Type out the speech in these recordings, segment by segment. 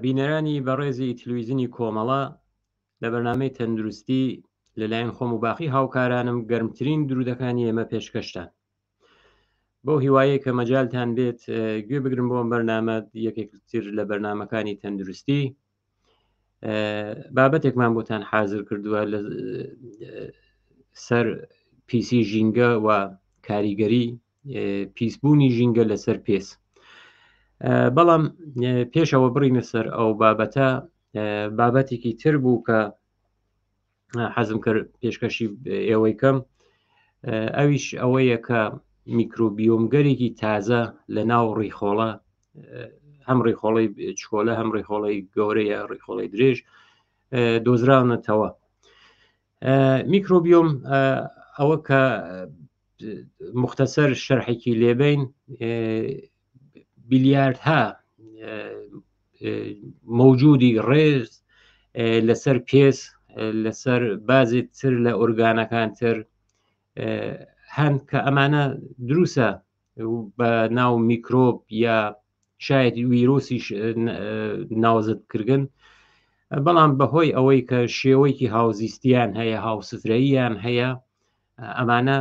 بینەرانی بەڕێزی تلویزیونی کۆمەڵە لە بەرنامەی تەندروستی لەلایەن خۆم و باقی هاوکارانم گەرمترین درودەکانی ئێمە پێشکەشتان بۆ هیوایە کە مەجالتان بێت گوێ بگرن بۆ بەرنامە یەکێکتر لە بەرنامەکانی تەندروستی بابەتێکمان بۆتان حازر کردووە لە سەر پیسی ژینگە و کاریگەری پیسبوونی ژینگە لەسەر پێس. بەڵام پێشەوە بڕینە سەر ئەو بابەتە بابەتێکی تر بوو کە حەزم کرد پێشکەشی ئێوەی کەم ئەویش ئەوەیە کە میکرۆبیۆمگەرێکی تازە لە ناو ڕیخۆڵە هەم ڕیخۆڵی چکۆلە هەم ڕیخۆڵی گەورەیە ڕیخۆڵی درێژ دۆزراونەتەوە. میکرۆبیۆم ئەوە کە مختصر شەرحێکی لێبین بیلیاردها مەوجودی ڕێز لەسەر پێس لەسەر بازێت تر لە ئۆرگانەکان تر هەن کە ئەمانە دروسە بە ناو میکرۆب یا شاید ویرۆسیش ناوزتکردن، بەڵام بەهۆی ئەوەی کە شێوەیەکی هاوزیستیان هەیە هاوسفرەییان هەیە ئەمانە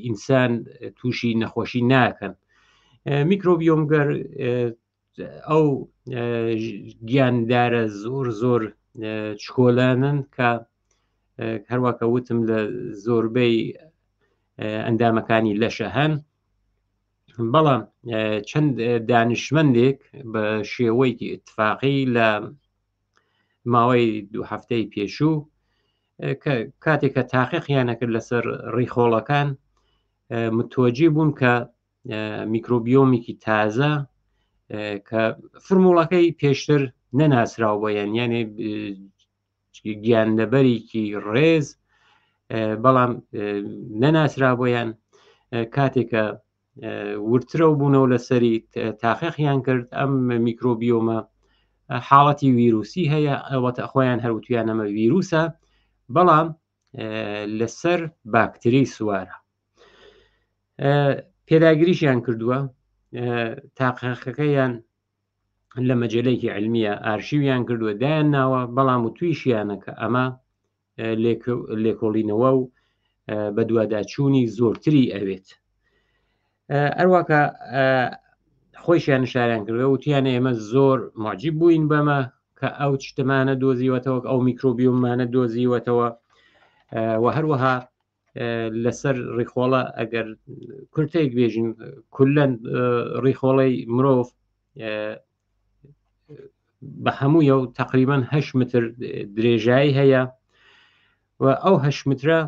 ئینسان تووشی نەخۆشی ناکەن. میکرۆبیۆمگەر ئەو گیاندارە زۆر چکۆلانن کە هەروەکە وتم لە زۆربەی ئەندامەکانی لەشە هەن، بەڵام چەند دانیشمەندێک بە شێوەیەکی اتفاقی لە ماوەی 2 هەفتەی پێشوو کاتێک کە تاقیقیان نەکرد لەسەر ڕیخۆڵەکان متوەجی بوون کە میکرۆبیۆمێکی تازە کە فرموڵەکەی پێشتر نەناسراوبەیان، یعنی گیاندەبەرێکی ڕێز بەڵام نەناسرابۆیان، کاتێکە ورترە و بوونەوە لەسەری تاقیقیان کرد ئەم میکرۆبیۆمە حاڵەتی ویرروسی هەیە، ئەوەتە خۆیان هەروتویان ئەمە ویرروسە بەڵام لەسەر باکتری سوارە. پێداگریشیان کردووە، تاقیقەکەیان لە مەجلەیەکی علمیە ئارشیویان کردووە دایان ناوە، بەڵام و تویشیانە کە ئەمە لێکۆڵینەوە و بە دوواداچوونی زۆرتری ئەوێت. ئەروەکە خۆیشیان نشاریان کردوە وتیانە ئێمە زۆر معجب بووین بەمە کە ئەو شتمانە دۆزیوەتەوە ئەو میکرۆبیۆمانە دۆزیوەتەوە و هەروەها لەسەر ڕیخۆڵە ئەگەر کورتێک بێژین کولەن ڕیخۆڵەی مرۆڤ بە هەموویە و تقریبان 8 متر درێژایی هەیە و ئەو 8 مترە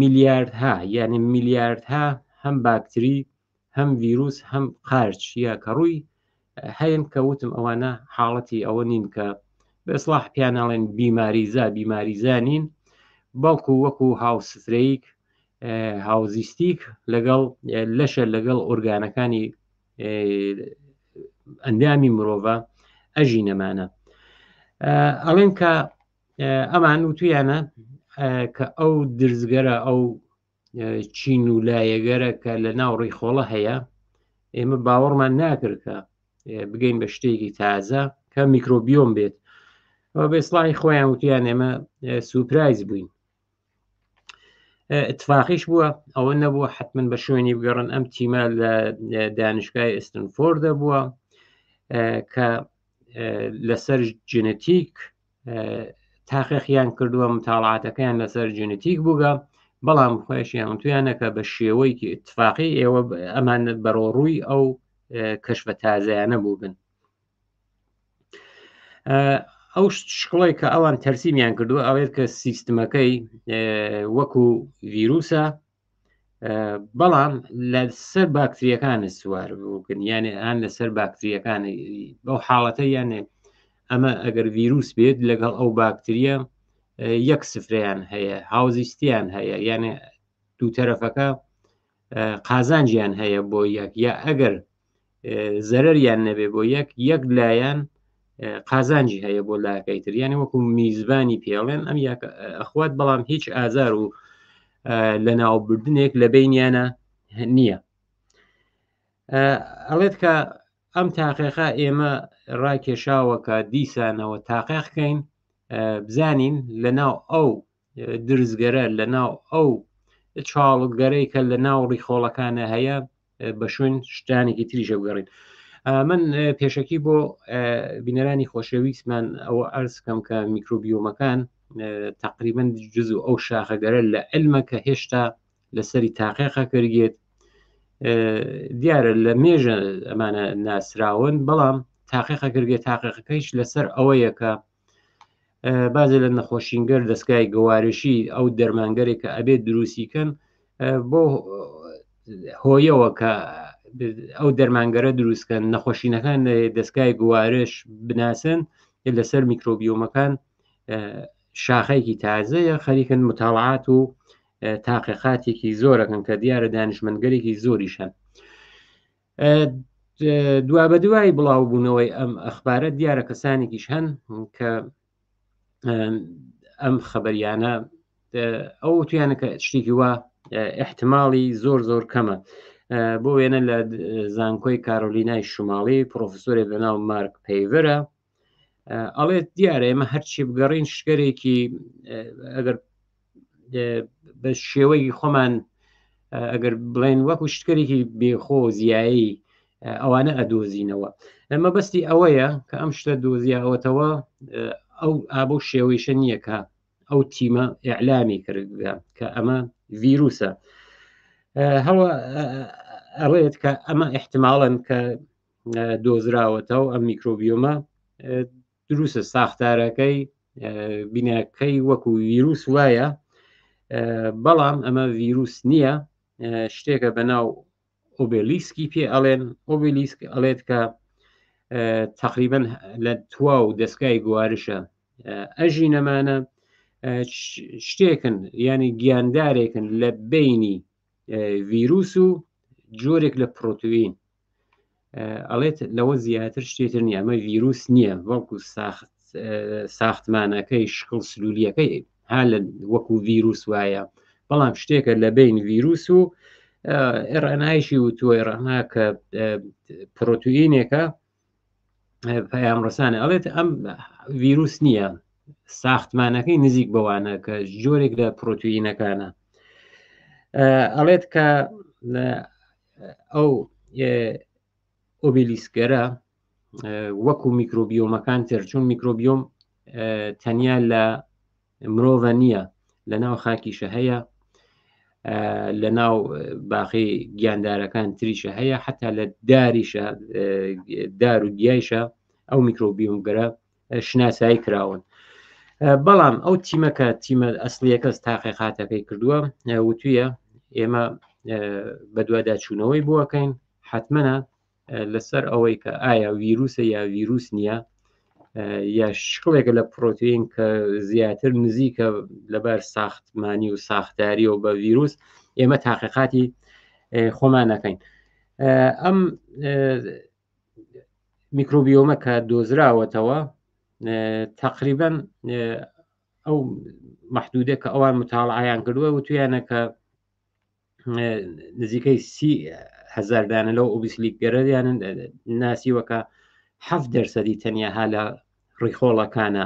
میلیاردها یعنی میلیاردها هەم باکتری هەم ڤیرروس هەم قارچ یا کەڕووی هەیەن کە وتم ئەوانە حاڵەتی ئەوە نین کە بە ئیسلاح پیاناڵێن بیماریزانین، بەڵکو وەکو هاوسفرەیک هاوزیستیک لەگەڵ لەشە لەگەڵ ئۆرگانەکانی ئەندامی مرۆڤە ئەژینەمانە. ئەڵێن کە ئەمان وتویانە کە ئەو درزگەرە ئەو چین و لایەگەرە کە لە ناو ڕیخۆڵە هەیە ئێمە باوەڕمان ناکرد کە بگەین بە شتێکی تازە کە میکرۆبیۆم بێت، بە ئیسلاحی خۆیان وتیان ئێمە سوپرایز بووین. اتفاقیش بووە، ئەوە نەبووە حتمما بە شوێنی بگەڕن، ئەم تیمە لە دانشگای ئستنفۆردە بووە کە لەسەر جنێتیک تاقیقیان کردووە، متاڵعاتەکەیان لەسەر جنێتیک بووگە، بەڵام خۆشیان تویانەکە بە شێوەیەکی اتفاقی ئێوە ئەمان بەڕۆڕووی ئەو کەشفە تازایانە بوو بن. ئەو شکڵی کە ئەوان تەرسیمیان کردووە ئەوێت کە سیستمەکەی وەکو ڤیرروسە بەڵام لەسەر باکتریەکانە سوار بووکن، یعنی هەن لەسەر باکتریەکانی بەو حاڵەتە، یانێ ئەمە ئەگەر ڤیرروس بێت لەگەڵ ئەو باکتریە یەک سفرەیان هەیە، هاوزیستیان هەیە، یعنی دوو تەرەفەکە قازانجیان هەیە بۆ یەک، یا ئەگەر زەرەریان نەبێ بۆ یەک لایەن قازانجی هەیە بۆ لاکەی تر، یعنی وەکو میزبانی پێڵێن ئەم ئەخوات، بەڵام هیچ ئازار و لە ناوبردنێک لە بینیانە نییە. ئەڵێت کە ئەم تاقیقە ئێمە ڕاکێشاوە کە دیسانەوە تاقیقکەین بزانین لەناو ئەو درزگەرە لەناو ئەو چاڵگەرەی کە لە ناو ڕیخۆڵەکانە هەیە بە شوێن شتانێکی تریژە بگەڕین. من پێشەکی بۆ بینەرانی خۆشەویستمان ئەوە ئەرزکەم کە میکرۆبیۆمەکان تقریبا جزء ئەو شاخەگەرە لە علمە کە هێشتا لەسەری تاقیقە کردێت دیارە لە مێژە ئەمانە ناسراون بەڵام تاقیقە کردێت تاقیقەکەیش لەسەر ئەوەیە کە بازێ لە نەخۆشینگەر دەستگای گەوارشی ئەو دەرمانگەرێک کە ئەبێت دروستیکەن بۆ هۆیەوە کە ئەو دەرمانگەرە دروستکەن نەخۆشینەکان دەستگای گوارش بناسن لەسەر میکرۆبیۆمەکان شاخەیەکی تازەیە خەریکن متاڵعات و تاقیقاتێکی زۆرەکەن کە دیارە دانیشمەندگەرێکی زۆریشان. دوا بە دوای بڵاو بوونەوەی ئەم ئەخبارە دیارە کەسانێکیش هەن کە ئەم خەبەریانە ئەو تویانە کە شتێکی وە احتماڵی زۆر کەمە. بۆ وێنە لە زانکۆی کارۆلینای شماڵی پرۆفسۆرێ بەناو مارک پەیڤەرە ئەڵێت دیارە ئێمە هەرچی بگەڕین شتێکی ئەگەر بە شێوەی خۆمان ئەگەر بڵێن وەکو شتێکی بێخۆ زیایی ئەوانە ئەدۆزینەوە. ئەمە بەستی ئەوەیە کە ئەم شتە دۆزیاوەتەوە ئەو ئابۆ شێوەیشە نییە کە ئەو تیمە ئیعلامی کردگە کە ئەمە ڤیرروسە. هەڵە ئەڵێت کە ئەمە احتماڵن کە دۆزراوەتەوە ئەم میکرۆبیۆمە دروستە ساختارەکەی بینەکەی وەکو ڤیرروس وایە بەڵام ئەمە ڤیرروس نییە شتێکە بەناو ئۆبێلیسکی پێ ئەڵێن ئۆبێلیسک ئەڵێت کە تقریبا لە توا و دەستگای گوارشە ئەژی نەمانە شتێکن ینی گیاندارێکن لە بینی ڤیرروس و جۆرێک لە پرۆتئین ئەڵێت لەوە زیاتر شتێتر نییە ئەمە ڤیرروس نییە وەکو ساختمانەکەی شکڵ سلولیەکەی ها لە وەکو ڤیرروس وایە بەڵام شتێکە لە بین ڤیرروس و ڕەنایشی و تۆی ڕەنا کە پرۆتئینێکە پەیام ڕسانە ئەڵێت ئەم ڤیرروس نییە ساختمانەکەی نزیک بەوانە کە جۆرێک لە پرۆتئینەکانە. ئەڵێت کە ئەو ئۆبێلیسکەرە وەکو میکرۆبیۆمەکان تر چون میکرۆبیۆم تەنیا لە مرۆڤە نییە لە ناو خاکیشە هەیە لە ناو باخی گیاندارەکان تریشە هەیە حتا لە داریشە دار و گیایشە ئەو میکرۆبیۆمگەرە شناسایی کراون. بەڵام ئەو تیمەکە تیمە ئەسلیەکەس تاقیقاتەکەی کردووە وتویە ئێمە بە دوواداچوونەوەی بووەکەین حتممەە لەسەر ئەوەی کە ئایا ڤیرروسە یا ڤیرروس نییە یا شکڵێکە لە پرۆتئین کە زیاتر نزیکە لەبەر ساختمانی و ساختاری و بە ڤیرروس ئێمە تاقیقاتی خۆمانەکەین. ئەم میکرۆبیۆمە کە دۆزراوەتەوە تقریبا ئەو محدودە کە ئەوان متاڵعیان کردووە و تویانە کە نزیکەی 30,000 دانە لەو ئۆبیسلیکگەرەیان ناسیوەکە 7% تەنیا ها لە ڕیخۆڵەکانە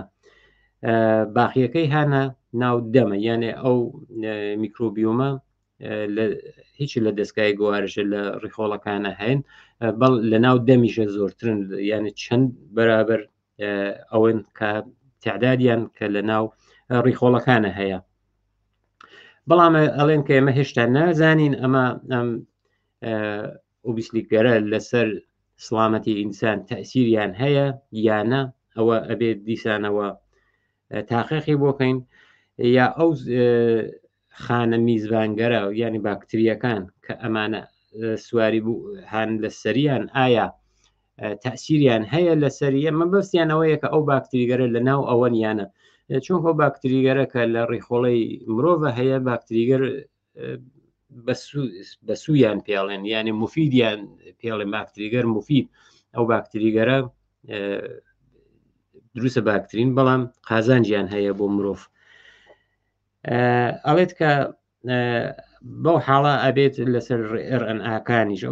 باقیەکەی هانە ناو دەمە یانێ ئەو میکرۆبیۆمە هیچ لە دەستگای گوارشە لە ڕیخۆڵەکانە هەین بەڵ لە ناو دەمیشە زۆرترن یانە چەند بەرابەر ئەوەن کە تعدادیان کە لە ناو ڕیخۆڵەکانە هەیە. بەڵام ئەڵێن کە ئێمە هێشتا نازانین ئەمە ئەم ئۆبیسلیکگەرە لەسەر سڵامەتی ئینسان تەسیریان هەیە یانە ئەوە ئەبێت دیسانەوە تاقیقی بۆکەین یا ئەو خانە میزبانگەرە ینی باکتریەکان کە ئەمانە سواری بوو هاان لە سەریان ئایا تەسیریان هەیە لە سەریە مەبەستیانەوەیە کە ئەو باکتریگەرە لە ناو ئەوەن یانە چونکە باکتریگەرە کە لە ڕیخۆڵی مرۆڤە هەیە باکتریگەر بەسویان پێڵێن یعنی مفیدیان پێڵێن باکتریگەر مفید ئەو باکتریگەرە دروستە باکترین بەڵام قازانجیان هەیە بۆ مرۆڤ. ئەڵێت کە بەو حاڵە ئەبێت لەسەر ڕNAکانیش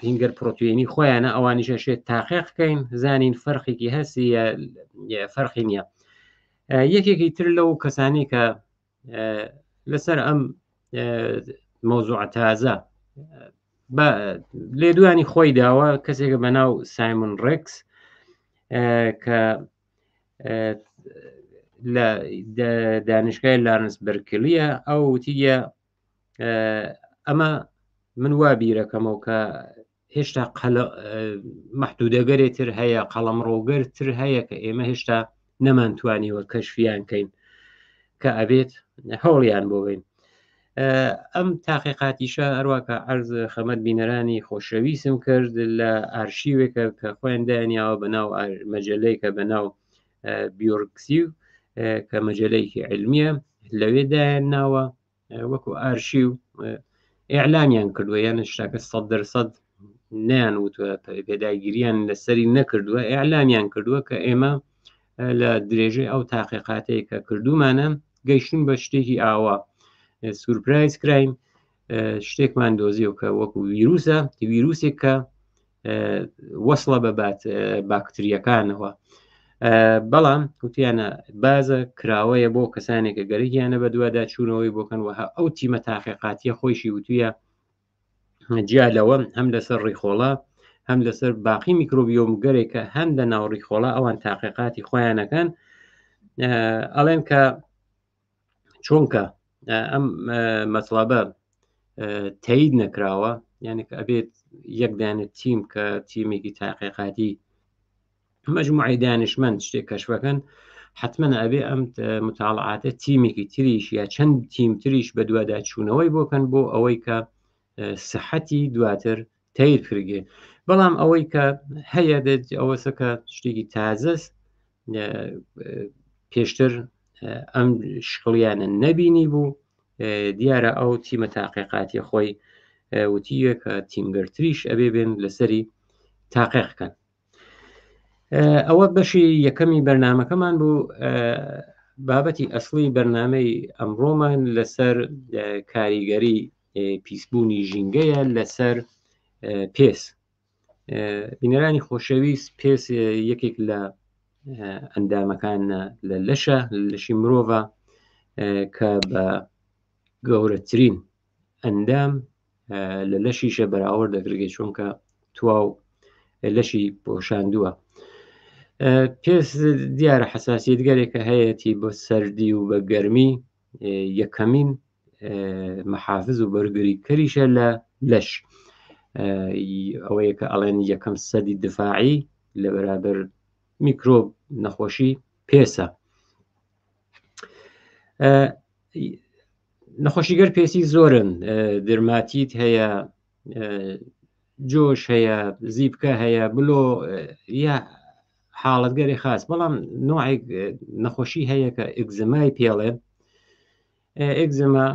هینگەر پرۆتێنی خۆیانە ئەوانیشە شێت تاقیقکەین زانین فەرقێکی هەستی فەرقی نییە. یەکێکی تر لەو کەسانی کە لەسەر ئەم مۆزوع تازە لێدوانی خۆی داوە کەسێکە بەناو سایمون ڕێکس کە لە دانشگای لارنس بەرکلیە ئەو وتیە ئەمە من وا بیرەکەمەوە کە هێشتا مەحدودەگەرێتتر هەیە قەڵەمڕۆگەرتر هەیە کە ئێمە هێشتا نەمانتوانیوە کەشفیانکەین کە ئەبێت هەوڵیان بۆ بین. ئەم تاقیقاتیشە هەروەکە عەرز خەمەت بینەرانی خۆشەویستم کرد لە ئارشیوێکە کە خۆیان دانیاوە بەناو مەجلەیەکە بەناو بیۆرکسیو کە مەجلەیەکی علمیە لەوێ دایان ناوە وەکو ئارشیو ئیعلامیان کردووە یان شتاکە 100% نیان وتوە پێداگیریان لەسەری نەکردووە ئیعلامیان کردووە کە ئێمە لە درێژەی ئەو تاقیقاتەیە کە کردومانە گەیشتن بە شتێکی ئاوا سورپرایز کرایم شتێکمان دۆزیەوە کە وەکو ویرروسە ویرروسێک کە وەصلە بە باکتریەکانەوە بەڵام وتیانە بازە کراوەیە بۆ کەسانێکە گەرەیانە بە دووادا چوونەوەی بۆکەن وها ئەو تیمە تاقیقاتیە خۆشی وتویە جیالەوە هەم لەسەر ڕیخۆڵە هەم لەسەر باقی میکرۆبیۆم گەرێکە هەم لە ناو ڕیخۆڵە ئەوان تاقیقاتی خۆیانەکەن ئەڵێن کە چۆنکە ئەم مەطلبە تایید نەکراوە یعنی کە ئەبێت یەکدانێت تیم کە تیمێکی تاقیقاتی مەجموعی دانشمەند شتێک کەشفەکەن حتمما ئەبێ ئەم متاڵعاتە تیمێکی تریش یا چەند تیم تریش بە دووادا چوونەوەی بۆکەن بۆ ئەوەی کە سەحەتی دواتر تایید کرگێ بەڵام ئەوەی کە هەیە دێت ئەوەسەکە شتێکی تازەست پێشتر ئەم شکڵیانە نەبینی بوو دیارە ئەو تیمە تاقیقاتی خۆی وتیە کە تیمگەرتریش ئەبێ بێن لەسەری تاقیقکەن. ئەوە بەشی یەکەمی بەرنمەکەمان بوو. بابەتی ئەسڵی بەرنامەی ئەمڕۆمان لەسەر کاریگەری پیسبوونی ژینگەیە لەسەر پێس. بینەرانی خۆشەویست پێس یەکێک لە ئەندامەکان لە لەشی مرۆڤە کە بە گەورەترین ئەندام لە لەشیشە بەراورد دەگرێت چونکە تواو لەشی پۆشاندووە. پێس دیارە حساسیتگەرێکە هەیەی بۆ سەردی و بە گەرمی یەکەمین مەحافز و بەرگری کەریشە لە لەش ئەوەیە کە ئەڵێن یەکەم سەدی دفاعی لە بەرابەر میکرۆب نەخۆشی پێسە. نەخۆشیگەر پێسی زۆرن درماتیت هەیە جۆش هەیە زیبکە هەیە بلۆ یا حاڵەتگەری خاص بەڵام نوعێک نەخۆشی هەیە کە ئێگزمای پێڵێ ئێگزما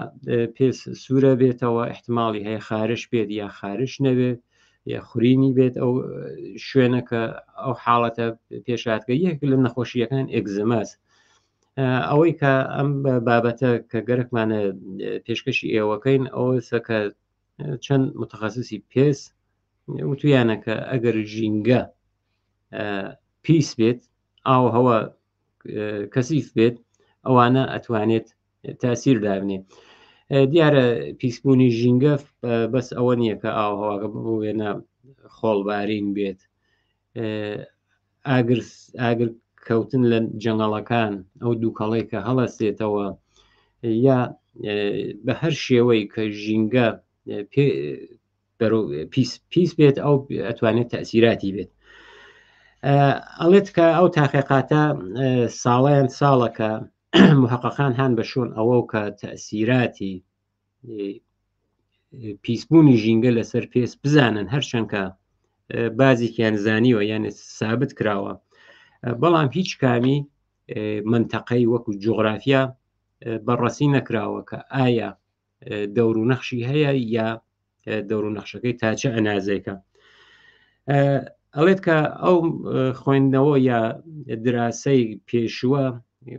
پێس سوورە بێتەوە احتماڵی هەیە خارش بێت یا خارش نەبێت یا خورینی بێت ئەو شوێنەکە ئەو حاڵەتە پێشاتکە یەک لە نەخۆشیەکان ئێگزماس. ئەوەی کە ئەم بابەتە کە گەرەکمانە پێشکەشی ئێوەکەین ئەوەسە کە چەند متخەسیسی پێس وتویانە کە ئەگەر ژینگە پیس بێت ئاو هەوە کەسیف بێت ئەوانە ئەتوانێت تاسیر دابنێ. دیارە پیسبوونی ژینگە بەس ئەوە نییە کە ئاو هەواگە بوێنە خۆڵبارین بێت ئاگر کەوتن لە جەنگەڵەکان ئەو دووکەڵی کە هەڵەستێتەوە یا بە هەر شێوەی کە ژینگە پیس بێت ئەو ئەتوانێت تەسیراتی بێت. ئەڵێت کە ئەو تاقیقاتە ساڵیان ساڵەکە محققان هەن بە شۆن ئەوە کە تەسیراتی پیسبوونی ژینگە لەسەر پێس بزانن هەرچەندکە بازێکیان زانیوە یانە سابت کراوە بەڵام هیچ کامی منتەقەی وەکو جوغرافیا بەڕەسی نەکراوە کە ئایا دەور و نەخشی هەیە یا دەور و نەخشەکەی تاچە ئەنازەیەکە. ئەڵێت کە ئەو خوێندنەوە یا دراسەی پێشووە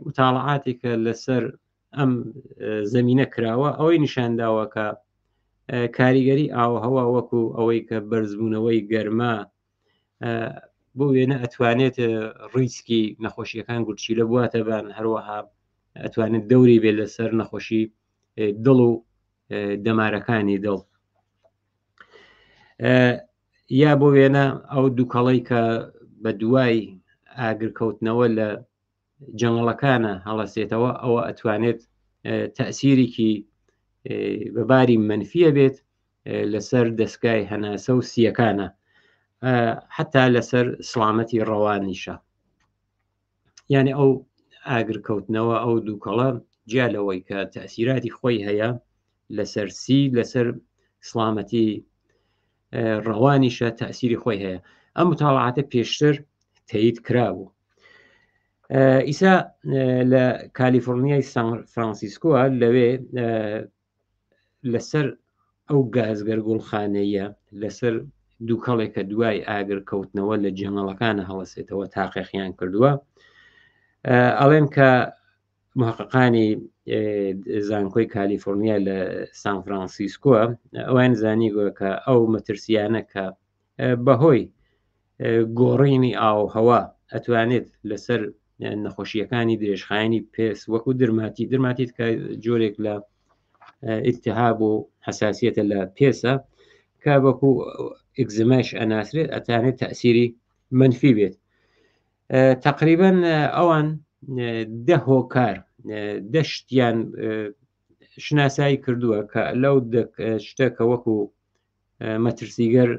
متاڵعاتێکە لەسەر ئەم زەمینە کراوە ئەوەی نیشانداوە کە کاریگەری ئاوهەوا وەکو ئەوەی کە بەرزبوونەوەی گەرما بۆ وێنە ئەتوانێت ڕیسکی نەخۆشیەکان گورچیلە بواتە بان، هەروەها ئەتوانێت دەوری بێت لەسەر نەخۆشی دڵ و دەمارەکانی دڵ. یا بۆ وێنە ئەو دووکەڵەی کە بە دوای ئاگرکەوتنەوە لە جەنگڵەکانە هەڵەسێتەوە، ئەوە ئەتوانێت تەسیرێکی بەباری منفیە بێت لەسەر دەستگای هەناسە و سیەکانە، حتا لەسەر سڵامەتی ڕەوانیشە. یعنی ئەو ئاگرکەوتنەوە ئەو دووکەڵە جیا لەوەی کە تەسیراتی خۆی هەیە لەسەر سی، لەسەر سڵامەتی ڕەوانیشە تەسیری خۆی هەیە. ئەم متاڵعاتە پێشتر تەیید کرابوو. ئیسا لە کالیفۆرنیای سان فرانسیسکۆە لەوێ لەسەر ئەو گازگەر گوڵخانەیە لەسەر دووکەڵێکە دوای ئاگرکەوتنەوە لە جەنگەڵەکانە هەڵەسێتەوە تاقیقیان کردووە. ئەڵێن کە محققانی زانکۆی کالیفۆرنیا لە سان فرانسیسکۆە ئەوان زانیگوە کە ئەو مەترسیانە کە بەهۆی گۆڕینی ئاوهەوا ئەتوانێت لەسەر نەخۆشیەکانی درێژخایانی پێس وەکو درماتیت کە جۆرێک لە ئیلتیهاب و حساسیەتە لە پێسە کە وەکو ئێگزماش ئەناسرێت، ئەتوانێت تەسیری منفی بێت. تقریبا ئەوان 10 هۆکار 10 شتیان شناسایی کردووە کە لەو شتێکە وەکو مەترسیگەر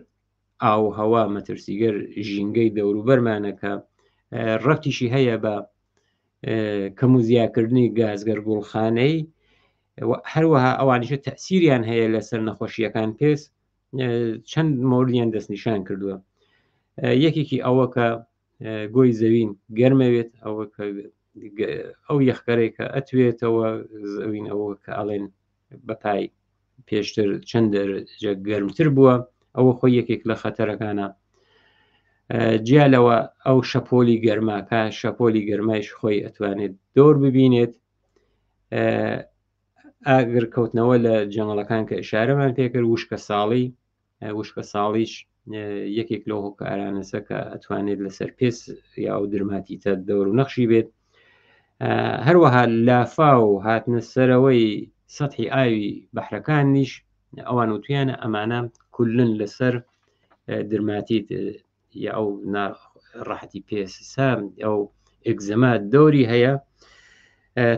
ئاوهەوا، مەترسیگەر ژینگەی دەوروبەرمانەکە ڕەتیشی هەیە بە کەم و زیادکردنی گازگەر گوڵخانەی، هەروەها ئەوانیشە تەسیریان هەیە لەسەر نەخۆشیەکان پێس. چەند مۆردیان دەستنیشان کردووە. یەکێکی ئەوە کە گۆی زەوین گەرمەوێت، ئەو یەخکەرێک کە ئەتوێتەوە زەوین ئەوە کە ئەڵێن بەپای پێشتر چەند دەرەجە گەرمتر بووە، ئەوە خۆی یەکێک لە خەتەرەکانە. جیالەوە ئەو شەپۆلی گەرماکە، شەپۆلی گەرمایش خۆی ئەتوانێت دۆر ببینێت. ئاگرکەوتنەوە لە جەنگڵەکان کە ئشارەمان پێکرد، وشکە ساڵیش یەکێک لەو هۆکارانەسە کە ئەتوانێت لەسەر پێس یا ئەو درماتیتە دەور و نەخشی بێت. هەروەها لافا و هاتنە سەرەوەی سەطحی ئاوی بەحرەکانیش ئەوان وتویانە ئەمانە کولن لەسەر درماتیت یا ئەو ڕاحەتی پێسە ئەو ئێگزەما دەوری هەیە.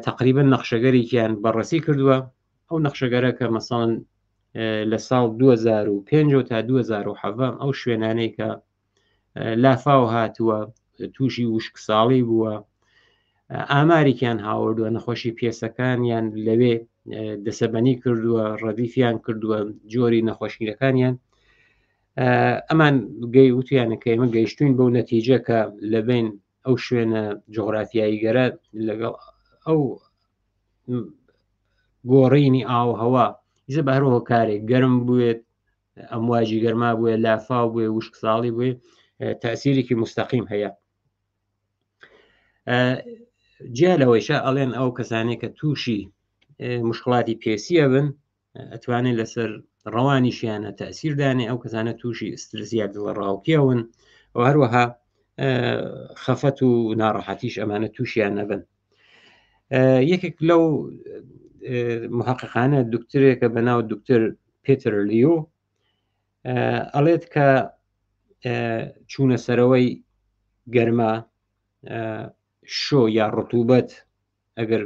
تقریبا نەخشەگەرێکیان بەڕەسی کردووە. ئەو نەخشەگەرە کە مەساڵن لە ساڵ 2005 تا 2007 ئەو شوێنانەی کە لافاو هاتووە تووشی وشک ساڵی بووە، ئامارێکیان هاوردووە، نەخۆشی پێسەکانیان لەوێ دەسەبەنی کردووە، ڕەدیفیان کردووە جۆری نەخۆشیەکانیان. ئەمان وتیانە کە ئێمە گەیشتوین بەو نەتیجە کە لەبین ئەو شوێنە جغرافیایی گەرە لەگەڵ ئەو گۆڕینی ئاوهەوا ئیزە بە هەر هۆکارێک گەرم بوێت، ئەمواجی گەرما بووێ، لافاو بووێ، وشک ساڵی بووێ، تەسیرێکی مستەقیم هەیە. جیا لەوەیشە ئەڵێن ئەو کەسانێک کە تووشی مشکڵاتی پێسیە بن ئەتوانێت لەسەر ڕەوانیشیانە تەسیردانێ، ئەو کەسانە تووشی ئسترسیات دڵە ڕاوکیەون و هەروەها خەفەت و ناڕەحەتیش ئەمانە تووشیان نەبن. یەکێک لەو محققانە دکتۆرێکە بە ناو دکتۆر پێتر لیۆ ئەڵێت کە چوونە سەرەوەی گەرما، شۆ یا ڕتوبەت ئەگەر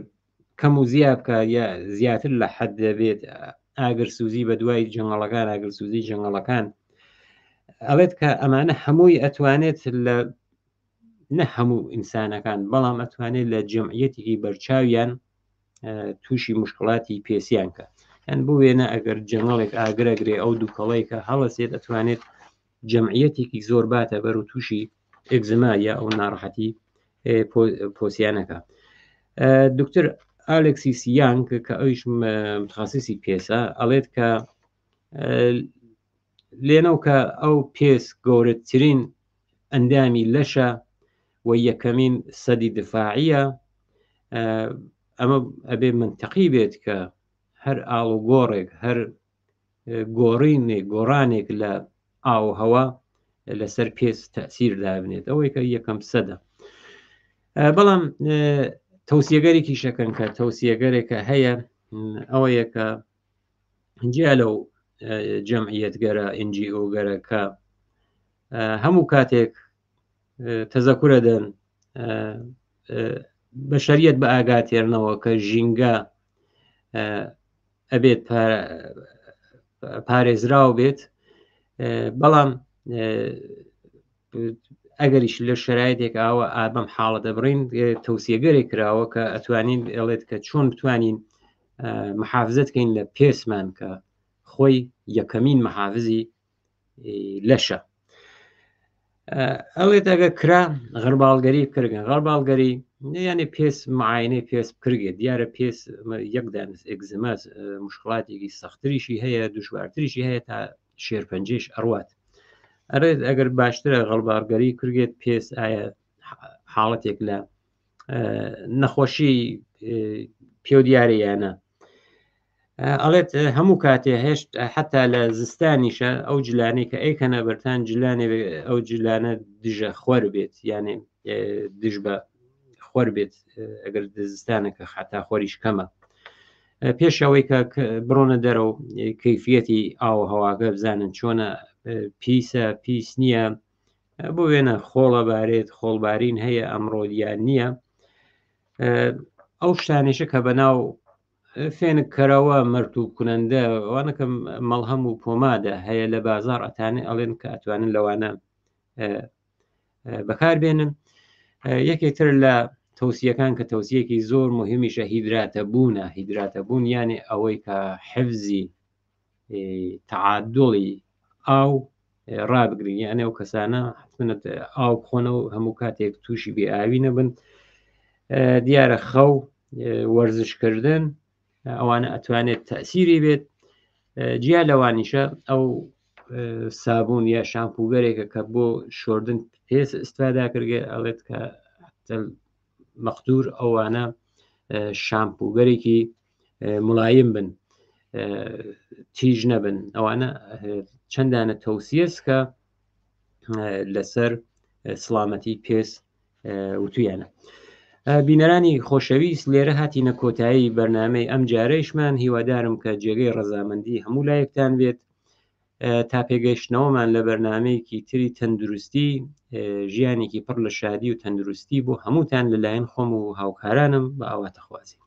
کەم و زیاد بکە یا زیاتر لە حەد دەبێت، ئاگرسوزی بە دوای جەنگەڵەکان، ئاگرسوزی جەنگەڵەکان، ئەڵێت کە ئەمانە هەمووی ئەتوانێت لە نە هەموو ئینسانەکان بەڵام ئەتوانێت لە جەمعیەتێکی بەرچاویان تووشی مشکڵاتی پێسییان کە. یان بۆ وێنە ئەگەر جەنگەڵێک ئاگرەگرێ ئەو دووکەڵەیەکە هەڵەسێت ئەتوانێت جەمعیەتێکی زۆر باتە بەر و تووشی ئێگزما یا ئەو ناڕەحەتی پۆسیانەکە. دکتۆر ئالێکسیس یانگ کە ئەویش متخەسیسی پێسە ئەڵێت کە لێنەو کە ئەو پێس گەورەترین ئەندامی لەشە و یەکەمین سەدی دفاعیە، ئەمە ئەبێ منتەقی بێت کە هەر ئاڵوگۆڕێک، هەر گۆڕانێک لە ئاوهەوا لەسەر پێست تەسیر دابنێت ئەوەی کە یەکەم سەدە. بەڵام تەوسیەگەرێکی شەکەن کە تەوسیەگەرێکە هەیە ئەوەیە کە جیا لەو جەمعیەتگەرە NGO گەرەکە هەموو کاتێک تەزەکورە دەن بەشەریەت بە ئاگاتێرنەوە کە ژینگە ئەبێت پارێزراو بێت، بەڵام ئەگەریش لە شرایطێک ئاوە ئابەم حاڵە دەبڕین تەوسیەگەرێک کراوە کە ئەتوانین ئەڵێت کە چۆن بتوانین محافزت کەین لە پێسمان کە خۆی یەکەمین محافزی لەشە. ئەڵێت ئەگە کرا غەرباڵگەری بکردن، غەرباڵگەری یعنی پێس معاینەی پێس بکرێت، دیارە پێس یەکدان ئەگزماس مشکلاتێکی سەختریشی هەیە، دوشوارتریشی هەیە تا شێرپەنجێش ئەڕوات. ئەرێت ئەگەر باشترە غەڵبارگەری کرێت پێس ئایا حاڵەتێک لە نەخۆشی پێو دیارەیانە. ئەڵێت هەموو کاتێ هێشت حتا لە زستانیشە ئەو جلانەی کە ئەیکەنە بەرتان جلانێ ئەو جلانە دژە خۆر بێت، یانێ دژ بە خۆر بێت ئەگەر زستانەکە حتا خۆریش کەمە. پێشەوەی کە بڕۆنە دەرەوە کەیفیەتی ئاو هەواگە بزانن چۆنە، پیسە پیس نییە، بۆ وێنە خۆڵە بارێت، خۆڵبارین هەیە ئەمڕۆلیان نییە. ئەو شتانێشە کە بەناو فێنکەرەوە مەرت و کونەندە ئەوانەکە مەڵهەم و پۆمادە هەیە لە بازار ئەتانێ ئەڵێن کە ئەتوانن لەوانە بەکاربێنن. یەکێکتر لە تەوسیەکان کە تەوسیەکی زۆر مهمیشە هیدراتە بوونە، هیدراتە بوون یانێ ئەوەی کە حفزی تەعادڵی ئاو ڕابگرین، یانێ ئەو کەسانە حتمەت ئاو بخۆنەوە هەموو کاتێک تووشی بێ ئاوی نەبن. دیارە خەو وەرزشکردن ئەوانە ئەتوانێت تەسیری بێت. جیا لەوانیشە ئەو سابوون یا شامپوگەرێکە کە بۆ شۆردن پێس ئستفادا کردێت، ئەڵێت کە مەقدور ئەوانە شامپوگەرێکی مڵایم بن، تیژ نەبن. ئەوانە چەندانە تەوسیەس کە لەسەر سڵامەتی پێس وتویانە. بینەرانی خۆشەویست، لێرە هاتینە کۆتایی بەرنامەی ئەم جارەیشمان. هیوادارم کە جێگەی ڕەزامەندی هەموو لایەکتان بێت تا پێگەیشتنەوەمان لە بەرنمەیەکی تری تەندروستی، ژیانێکی پڕ لە شادی و تەندروستی بۆ هەمووتان لەلایەن خۆم و هاوکارانم بە ئاواتەخوازی.